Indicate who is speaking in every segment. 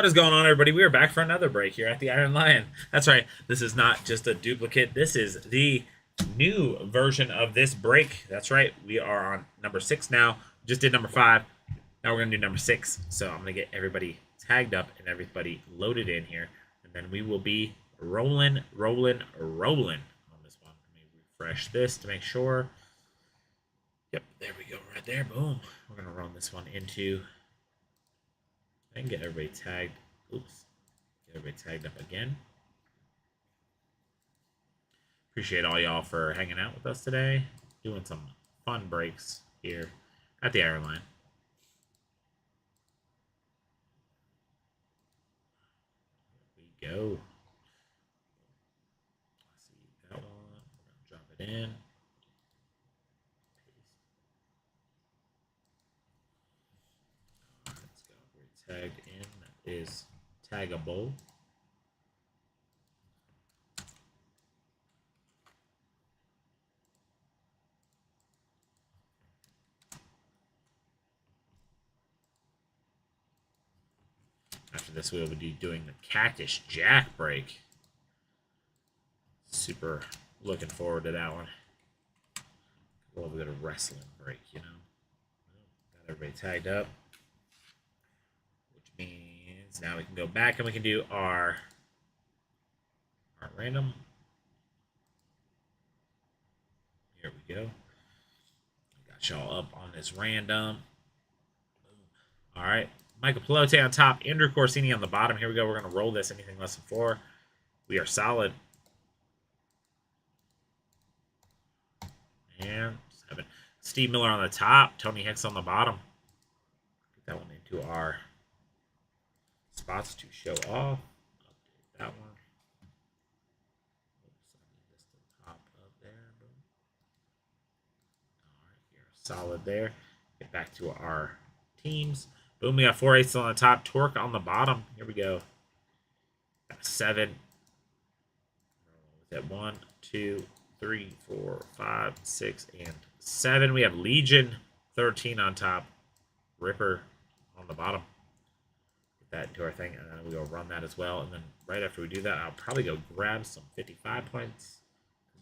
Speaker 1: What is going on, everybody? We are back for another break here at the Iron Lion. That's right. This is not just a duplicate. This is the new version of this break. That's right. We are on number 6 now. Just did number 5. Now we're going to do number 6. So I'm going to get everybody tagged up and everybody loaded in here. And then we will be rolling on this one. Let me refresh this to make sure. Yep, there we go. Right there. Boom. We're going to run this one into... and get everybody tagged. Oops. Get everybody tagged up again. Appreciate all y'all for hanging out with us today. Doing some fun breaks here at the Iron Line. Here we go. Let's see that one. We're going to drop it in. Let's go. We're tagged in. That is taggable. After this, we will be doing the Cactus Jack break. Super looking forward to that one. A little bit of wrestling break, you know. Got everybody tagged up, which means now we can go back and we can do our random. Here we go. Got y'all up on this random. All right. Michael Pelote on top. Andrew Corsini on the bottom. Here we go. We're going to roll this. Anything less than 4. We are solid. And 7. Steve Miller on the top. Tony Hicks on the bottom. Get that one into our spots to show off. Update that one. Oops, I need this to pop up there. Boom. All right, here, solid there. Get back to our teams. Boom, we got 4 aces on the top, Torque on the bottom. Here we go. Got a 7. With that 1, 2, 3, 4, 5, 6, and 7. We have Legion 13 on top, Ripper on the bottom. Get that into our thing, and then we'll run that as well. And then right after we do that, I'll probably go grab some 55 points.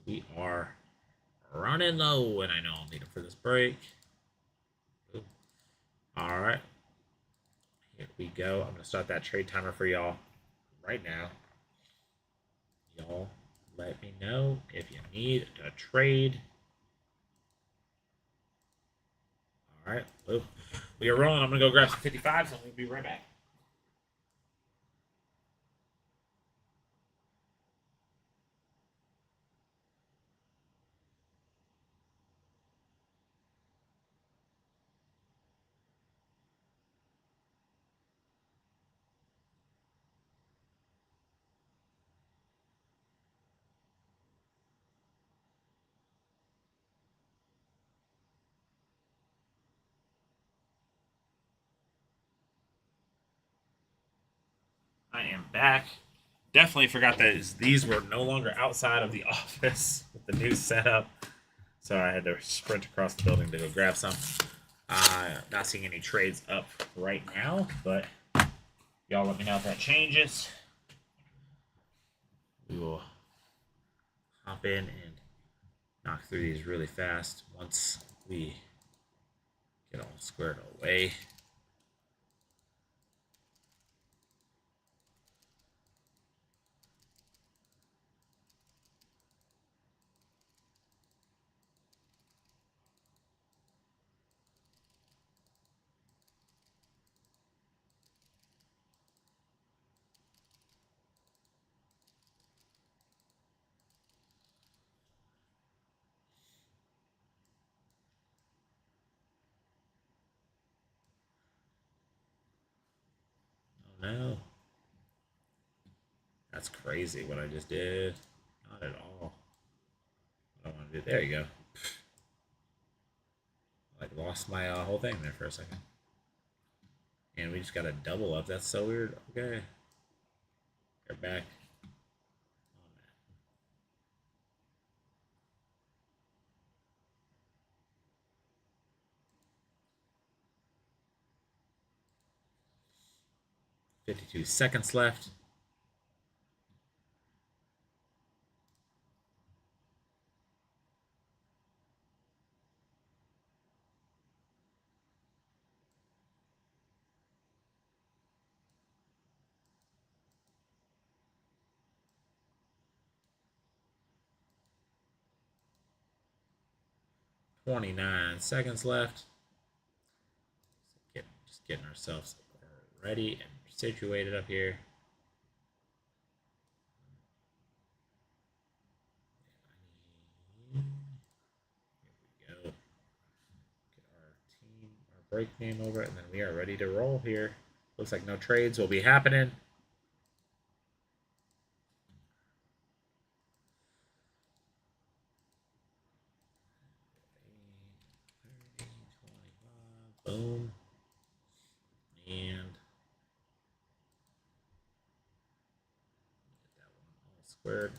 Speaker 1: We are running low, and I know I'll need them for this break. Ooh. All right. Here we go. I'm going to start that trade timer for y'all right now. Y'all let me know if you need a trade. All right. Boom. We are rolling. I'm going to go grab some 55s, and we'll be right back. I am back. Definitely forgot that these were no longer outside of the office with the new setup. So I had to sprint across the building to go grab some. Not seeing any trades up right now, but y'all let me know if that changes. We will hop in and knock through these really fast once we get all squared away. No. That's crazy what I just did. Not at all. What I want to do. There you go. Like lost my whole thing there for a second. And we just got a double up. That's so weird. Okay. They're back. 52 seconds left. .29 seconds left. Just getting ourselves ready and situated up here. Here we go. Get our team, our break name over, and then we are ready to roll here. Looks like no trades will be happening. Boom. And get that one all squared.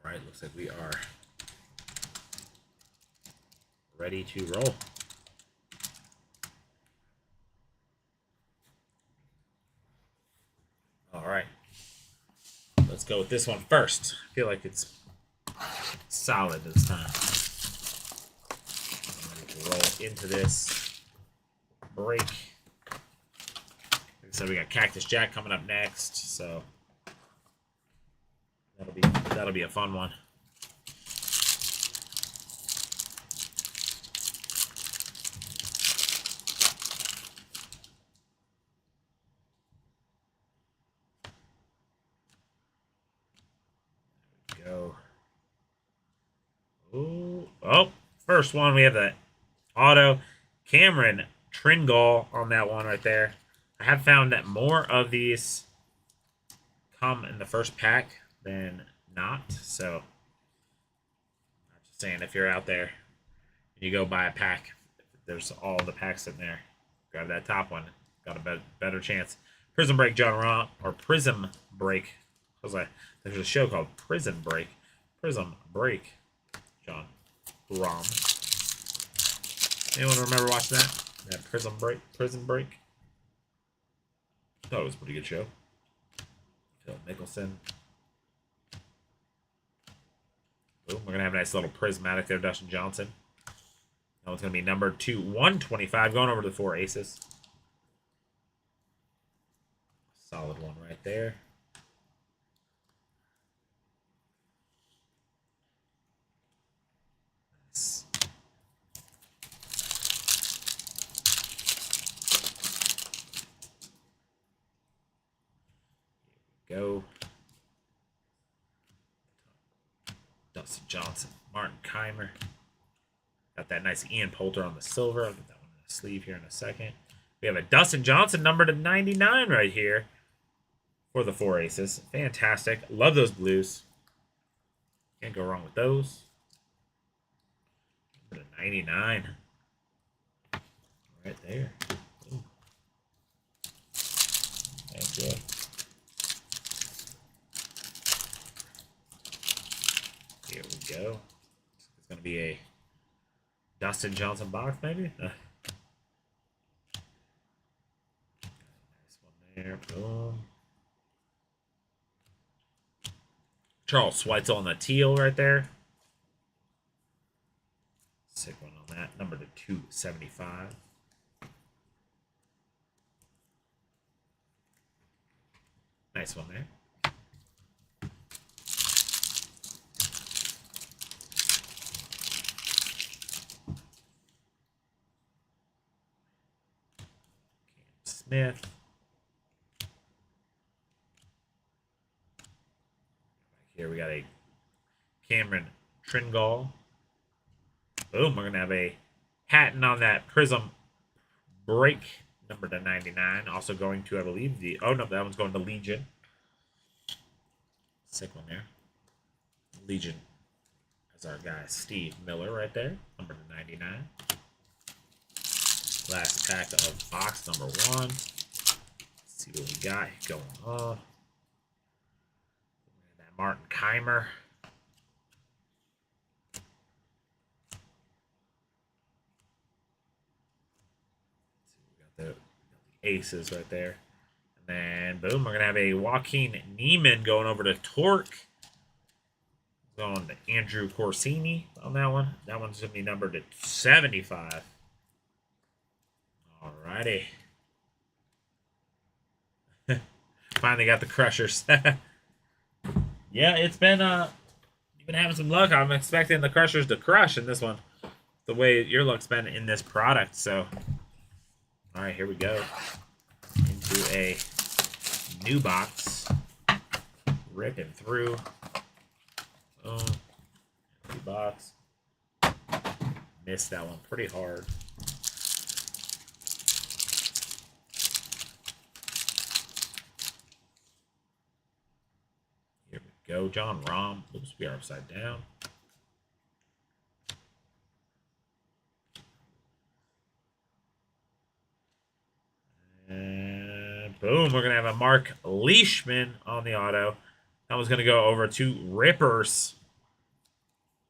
Speaker 1: All right, looks like we are ready to roll. All right. Let's go with this one first. I feel like it's solid this time. Roll into this break. Like I said, we got Cactus Jack coming up next, so that'll be a fun one. There we go. Ooh. Oh, first one we have the auto Cameron Tringall on that one right there. I have found that more of these come in the first pack than not. So I'm just saying, if you're out there and you go buy a pack, there's all the packs in there. Grab that top one. Got a better chance. Prism Break John Rahm, or Prism Break. There's a show called Prison Break. Prism Break John Rahm. Anyone remember watching that? That Prison Break? I thought it was a pretty good show. Phil Mickelson. Boom. We're going to have a nice little prismatic there, Dustin Johnson. That one's going to be number 125. Going over to the 4 aces. Solid one right there. Nice. Here we go. Dustin Johnson, Martin Keimer. Got that nice Ian Poulter on the silver. I'll get that one in the sleeve here in a second. We have a Dustin Johnson number to 99 right here for the 4 aces. Fantastic. Love those blues. Can't go wrong with those. Number to 99. Right there. Ooh. That's good. Here we go. It's going to be a Dustin Johnson box, maybe? Nice one there. Boom. Charles Schweitzel on the teal right there. Sick one on that. Number to 275. Nice one there. Smith. Here we got a Cameron Tringall. Boom, we're going to have a Hatton on that Prism Break, number to 99. Also going to, I believe, the... Oh, no, that one's going to Legion. Sick one there. Legion as our guy Steve Miller right there, number to 99. Last pack of box number 1. Let's see what we got going on. That Martin Keimer. aces right there. And then, boom, we're going to have a Joaquin Neiman going over to Torque. Going to Andrew Corsini on that one. That one's going to be numbered at 75. Alrighty. Finally got the Crushers. Yeah, it's been you've been having some luck. I'm expecting the Crushers to crush in this one. The way your luck's been in this product. So, all right, here we go into a new box. Ripping through. Boom. New box. Missed that one pretty hard. Here we go. John Rahm. Oops, we are upside down. And boom, we're going to have a Mark Leishman on the auto. That was going to go over to Rippers.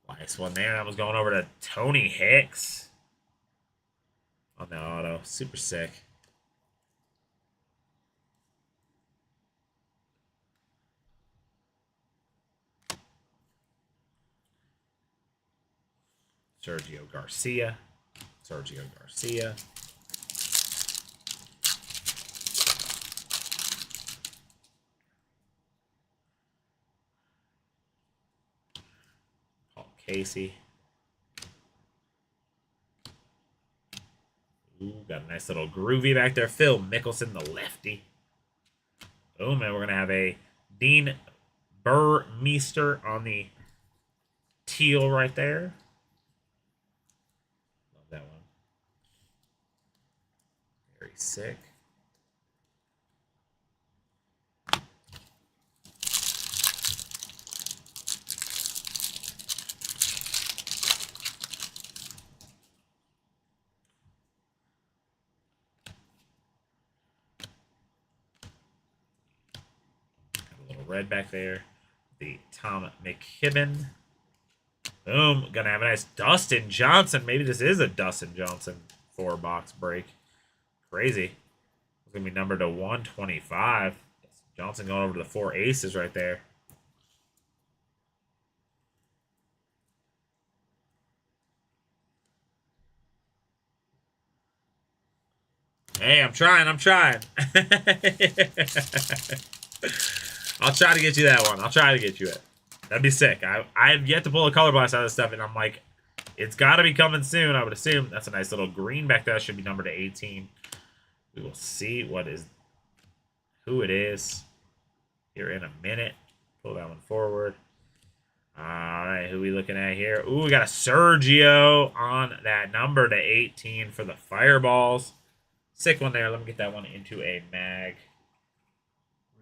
Speaker 1: Nice one there. That was going over to Tony Hicks on the auto. Super sick. Sergio Garcia. Sergio Garcia. Paul Casey. Ooh, got a nice little groovy back there. Phil Mickelson, the lefty. Boom, and we're going to have a Dean Burmeister on the teal right there. Love that one. Very sick. Red back there. The Tom McKibben. Boom. Gonna have a nice Dustin Johnson. Maybe this is a Dustin Johnson 4-box break. Crazy. It's gonna be numbered to 125. Johnson going over to the 4 aces right there. Hey, I'm trying. I'll try to get you that one. I'll try to get you it. That'd be sick. I've yet to pull a color blast out of this stuff, and I'm like, it's got to be coming soon, I would assume. That's a nice little green back there. Should be numbered to 18. We will see who it is here in a minute. Pull that one forward. All right, who are we looking at here? Ooh, we got a Sergio on that number to 18 for the Fireballs. Sick one there. Let me get that one into a mag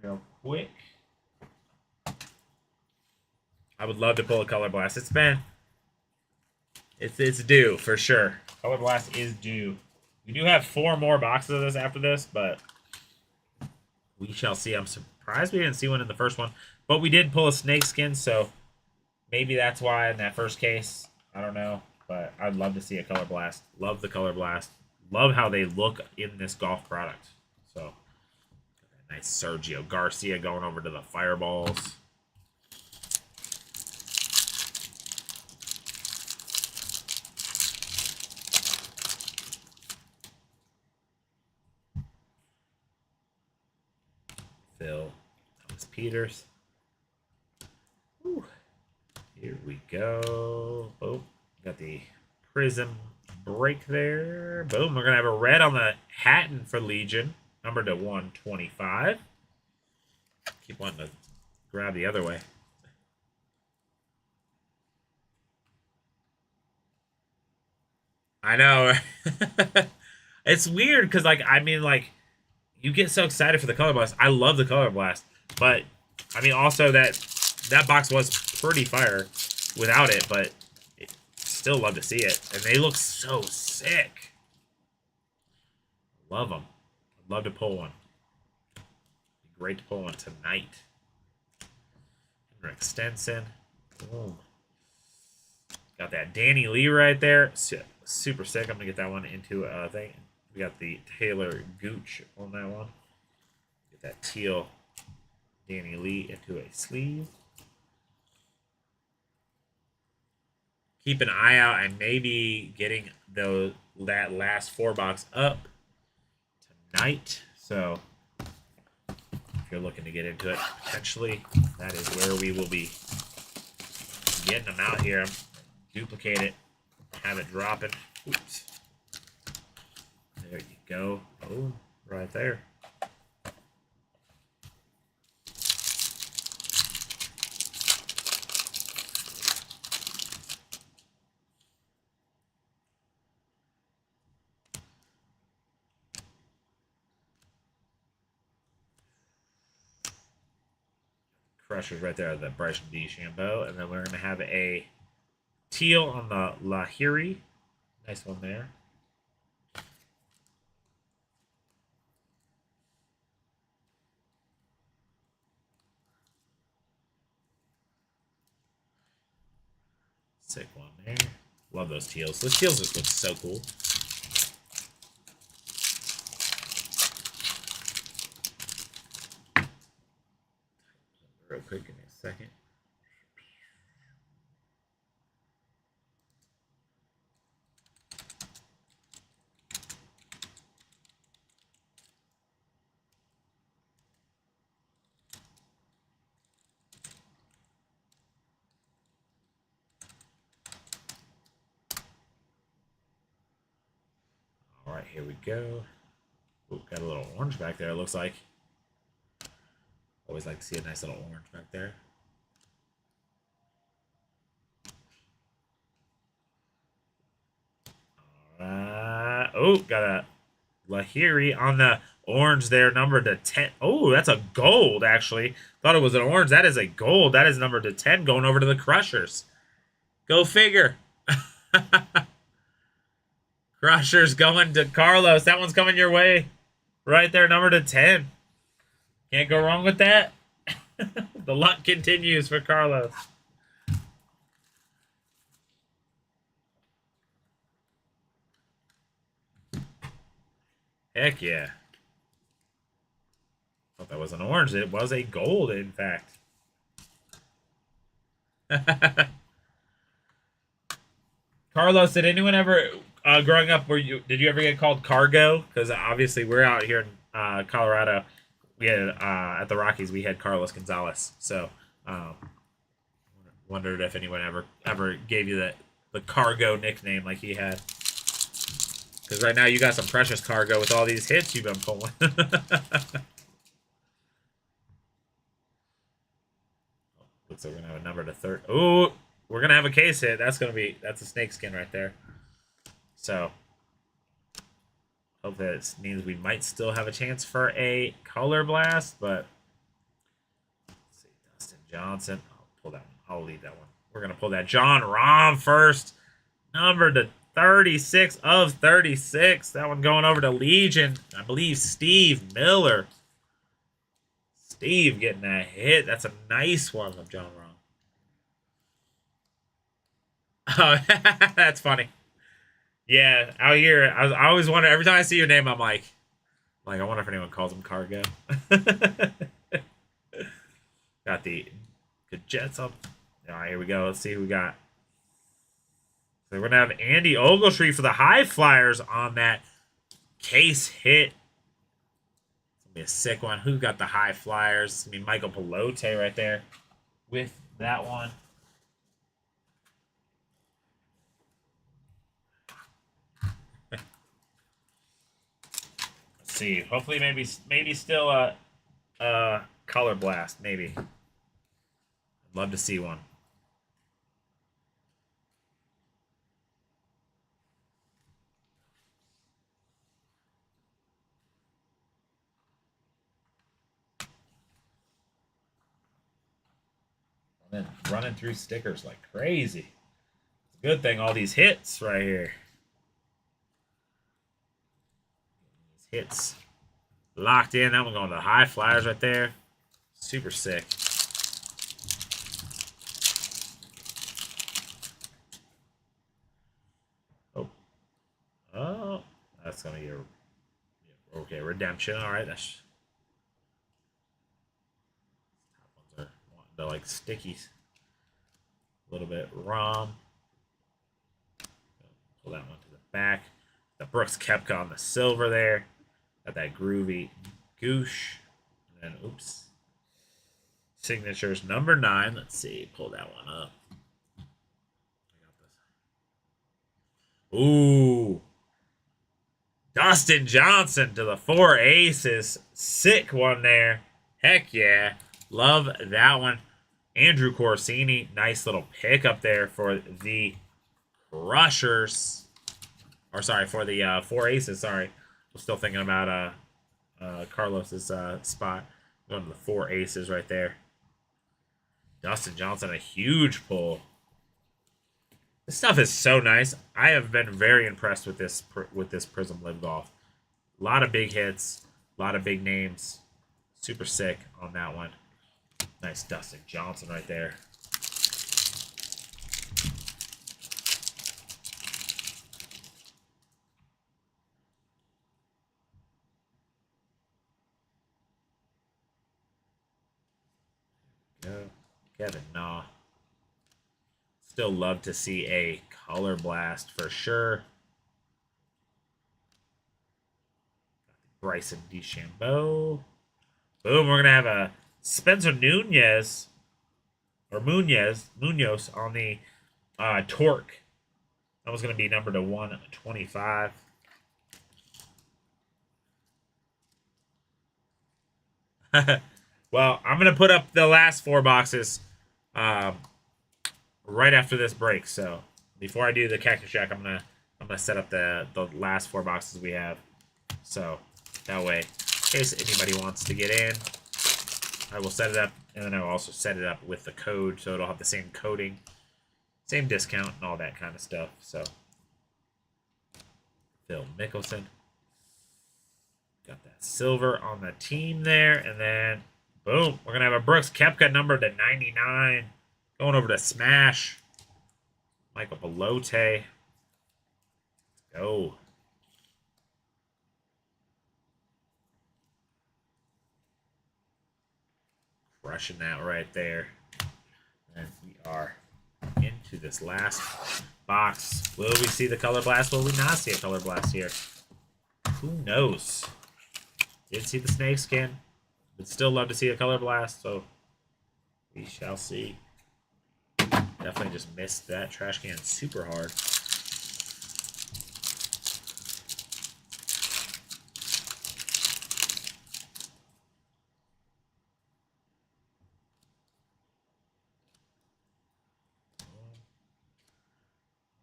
Speaker 1: real quick. I would love to pull a Color Blast. It's due for sure. Color Blast is due. We do have 4 more boxes of this after this, but we shall see. I'm surprised we didn't see one in the first one, but we did pull a Snakeskin, so maybe that's why in that first case. I don't know, but I'd love to see a Color Blast. Love the Color Blast. Love how they look in this golf product. So, nice Sergio Garcia going over to the Fireballs. Phil Thomas Peters. Whew. Here we go. Oh, got the Prizm break there. Boom. We're going to have a red on the Hatton for Legion. Numbered to 125. Keep wanting to grab the other way. I know. It's weird because, like, I mean, like, you get so excited for the Color Blast. I love the Color Blast. But, I mean, also that box was pretty fire without it, but still love to see it. And they look so sick. Love them. I'd love to pull one. Be great to pull one tonight. Henrik Stenson. Boom. Got that Danny Lee right there. Super sick. I'm going to get that one into a thing. We got the Taylor Gooch on that one. Get that teal Danny Lee into a sleeve. Keep an eye out and maybe getting that last 4-box up tonight. So if you're looking to get into it, potentially that is where we will be getting them out here. Duplicate it, have it dropping. Oops. There you go. Oh, right there. Crushers right there, the Bryson DeChambeau. And then we're going to have a teal on the Lahiri. Nice one there. Sick one there. Love those teals. Those teals just look so cool. Real quick, give me a second. All right, here we go. Ooh, got a little orange back there, it looks like. Always like to see a nice little orange back there. Oh, got a Lahiri on the orange there, numbered to 10. Oh, that's a gold, actually. Thought it was an orange. That is a gold. That is numbered to 10 going over to the Crushers. Go figure. Crushers going to Carlos. That one's coming your way. Right there, number to 10. Can't go wrong with that. The luck continues for Carlos. Heck yeah. Thought that was an orange. It was a gold, in fact. Carlos, did anyone ever, growing up, did you ever get called Cargo? Because obviously we're out here in Colorado. We had at the Rockies, we had Carlos Gonzalez. So, wondered if anyone ever gave you the Cargo nickname like he had. Because right now you got some precious cargo with all these hits you've been pulling. Looks like we're gonna have a number to 30. Oh, we're gonna have a case hit. That's a snake skin right there. So hope that means we might still have a chance for a color blast, but let's see, Dustin Johnson. I'll pull that one. I'll leave that one. We're gonna pull that John Rahm first. Number to 36 of 36. That one going over to Legion. I believe Steve Miller. Steve getting that hit. That's a nice one of John Rahm. Oh, that's funny. Yeah, out here, I always wonder, every time I see your name, I'm like, I wonder if anyone calls him Cargo. Got the good Jets up. All right, here we go. Let's see who we got. So we're going to have Andy Ogletree for the High Flyers on that case hit. It's going to be a sick one. Who got the High Flyers? It's going to be Michael Pelote right there with that one. Let's see. Hopefully maybe still a color blast, maybe. I'd love to see one. Running through stickers like crazy. It's a good thing all these hits right here. These hits locked in. That one going to the High Flyers right there. Super sick. Oh. Oh. That's going to get Okay, redemption. All right, that's top ones are wanting to like stickies. A little bit rom. Pull that one to the back. The Brooks Koepka on the silver there. Got that groovy goosh. And then, oops. Signatures number 9. Let's see. Pull that one up. Ooh. Dustin Johnson to the 4 aces. Sick one there. Heck yeah. Love that one. Andrew Corsini. Nice little pickup there for the Crushers. Or sorry, for the 4 aces. Sorry. I'm still thinking about Carlos's spot. Going to the 4 aces right there. Dustin Johnson, a huge pull. This stuff is so nice. I have been very impressed with this Prizm LIV Golf. A lot of big hits, a lot of big names. Super sick on that one. Nice Dustin Johnson right there. Go. Kevin Nah. Still love to see a color blast for sure. Bryson DeChambeau. Boom, we're going to have a Spencer Munoz on the Torque. That was going to be numbered to 125. Well, I'm going to put up the last 4 boxes right after this break. So before I do the Cactus Jack, I'm gonna set up the last 4 boxes we have. So that way, in case anybody wants to get in, I will set it up, and then I will also set it up with the code, so it'll have the same coding, same discount, and all that kind of stuff. So Phil Mickelson. Got that silver on the team there, and then boom, we're gonna have a Brooks Koepka number to 99. Going over to Smash. Michael Pelote. Let's go. Crushing that right there. And we are into this last box. Will we see the color blast? Will we not see a color blast here? Who knows? Did see the snake skin. Would still love to see a color blast, so we shall see. Definitely just missed that trash can super hard.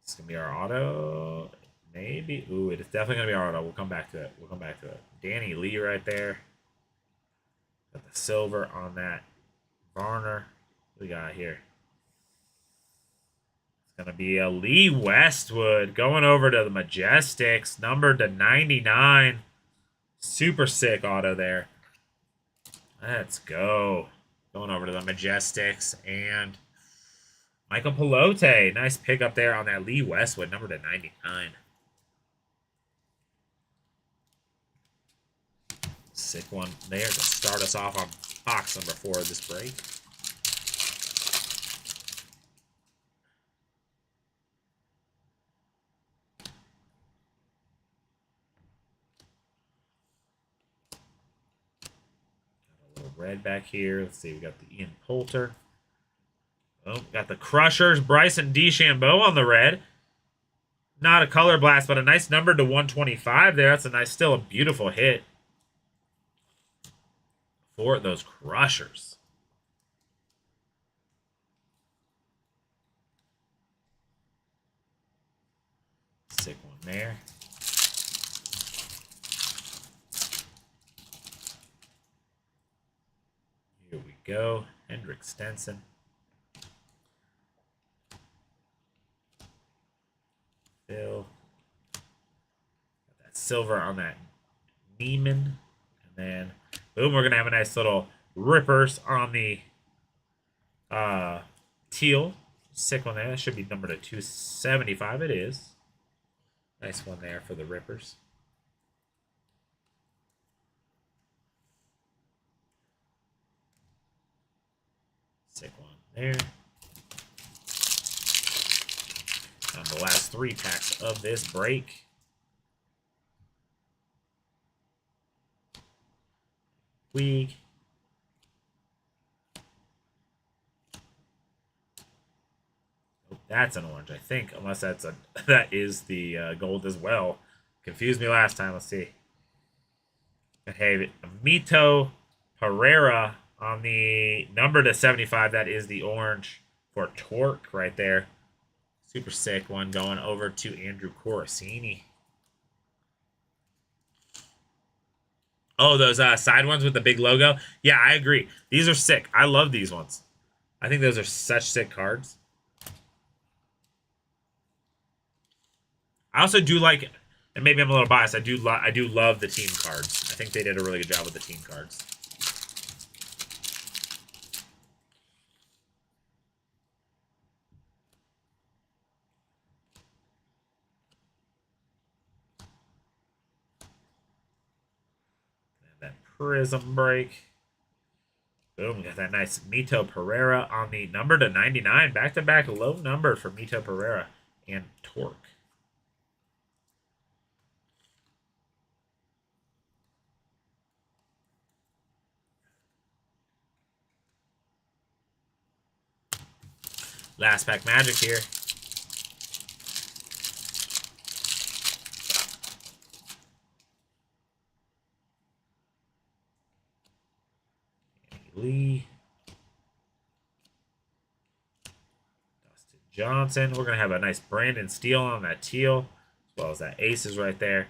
Speaker 1: It's going to be our auto. Maybe. Ooh, it's definitely going to be our auto. We'll come back to it. We'll come back to it. Danny Lee right there. Got the silver on that Varner. What we got here? Gonna be a Lee Westwood going over to the Majestics, numbered to 99. Super sick auto there. Let's go. Going over to the Majestics and Michael Pelote. Nice pickup there on that Lee Westwood, numbered to 99. Sick one there to start us off on box number 4 of this break. Red back here. Let's see. We got the Ian Poulter. Oh, got the Crushers. Bryson DeChambeau on the red. Not a color blast, but a nice number to 125 there. That's a nice, still a beautiful hit for those Crushers. Sick one there. Here we go. Hendrik Stenson. Phil. Got that silver on that Neiman. And then, boom, we're going to have a nice little Rippers on the teal. Sick one there. That should be numbered to 275. It is. Nice one there for the Rippers. Sick one there. On the last 3 packs of this break. Week. Oh, that's an orange, I think, unless that's a that is the gold as well. Confused me last time. Let's see. Hey, Mito Pereira on the number to 75. That is the orange for Torque right there. Super sick one going over to Andrew Coruscini. Oh, those side ones with the big logo? Yeah, I agree. These are sick. I love these ones. I think those are such sick cards. I also do like, and maybe I'm a little biased, I do love the team cards. I think they did a really good job with the team cards. That Prizm break. Boom, we got that nice Mito Pereira on the number to 99. Back-to-back low number for Mito Pereira and Torque. Last pack magic here. Lee. Dustin Johnson. We're going to have a nice Brandon Steele on that teal, as well as that aces right there.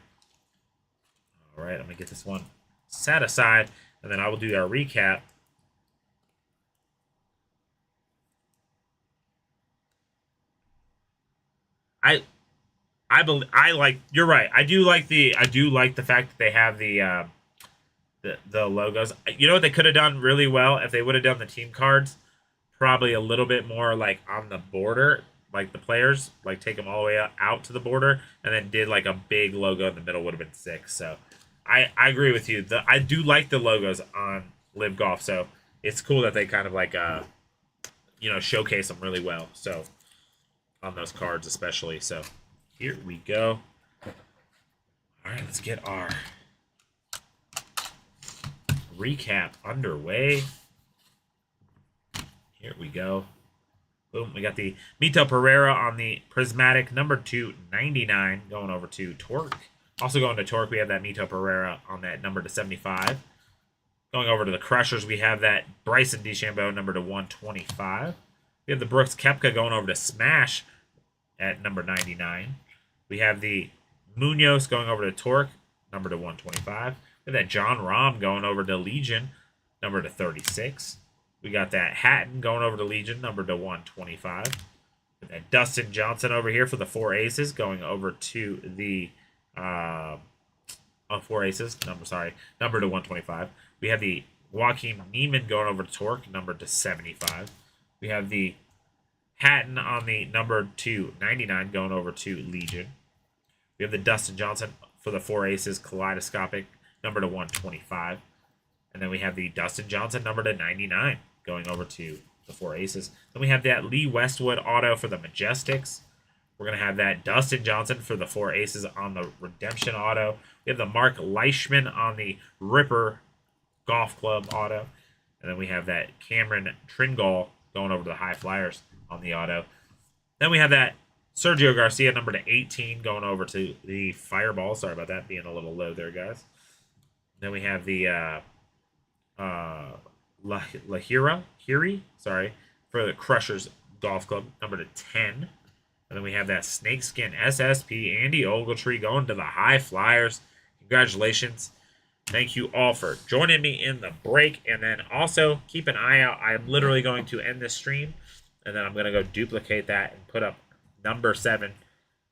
Speaker 1: All right, I'm going to get this one set aside, and then I will do our recap. I like, you're right. I do like the fact that they have the logos. You know what they could have done really well if they would have done the team cards, probably a little bit more like on the border, like the players, like take them all the way out to the border, and then did like a big logo in the middle would have been sick. So I agree with you. I do like the logos on Live Golf, so it's cool that they kind of like showcase them really well. So on those cards especially. So here we go. All right, let's get our recap underway. Here we go. Boom, we got the Mito Pereira on the Prismatic number 299 going over to Torque. Also going to Torque, we have that Mito Pereira on that number to 75. Going over to the Crushers, we have that Bryson DeChambeau number to 125. We have the Brooks Koepka going over to Smash at number 99. We have the Munoz going over to Torque, number to 125. We have that John Rahm going over to Legion, number to 36. We got that Hatton going over to Legion, number to 125. We that Dustin Johnson over here for the 4 aces, going over to the 4 aces, number to 125. We have the Joaquin Neiman going over to Torque, number to 75. We have the Hatton on the number 299 going over to Legion. We have the Dustin Johnson for the 4 aces, kaleidoscopic, number to 125. And then we have the Dustin Johnson number to 99 going over to the 4 aces. Then we have that Lee Westwood auto for the Majestics. We're going to have that Dustin Johnson for the 4 aces on the Redemption auto. We have the Mark Leishman on the Ripper Golf Club auto. And then we have that Cameron Tringall going over to the High Flyers on the auto. Then we have that Sergio Garcia number to 18 going over to the Fireball. Sorry about that being a little low there, guys. Then we have the Lahiri, for the Crushers Golf Club, number to 10. And then we have that Snakeskin SSP, Andy Ogletree going to the High Flyers. Congratulations. Thank you all for joining me in the break. And then also keep an eye out. I'm literally going to end this stream, and then I'm going to go duplicate that and put up number 7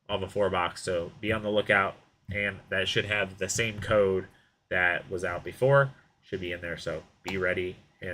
Speaker 1: on the 4-box. So be on the lookout. And that should have the same code that was out before. Should be in there. So be ready. And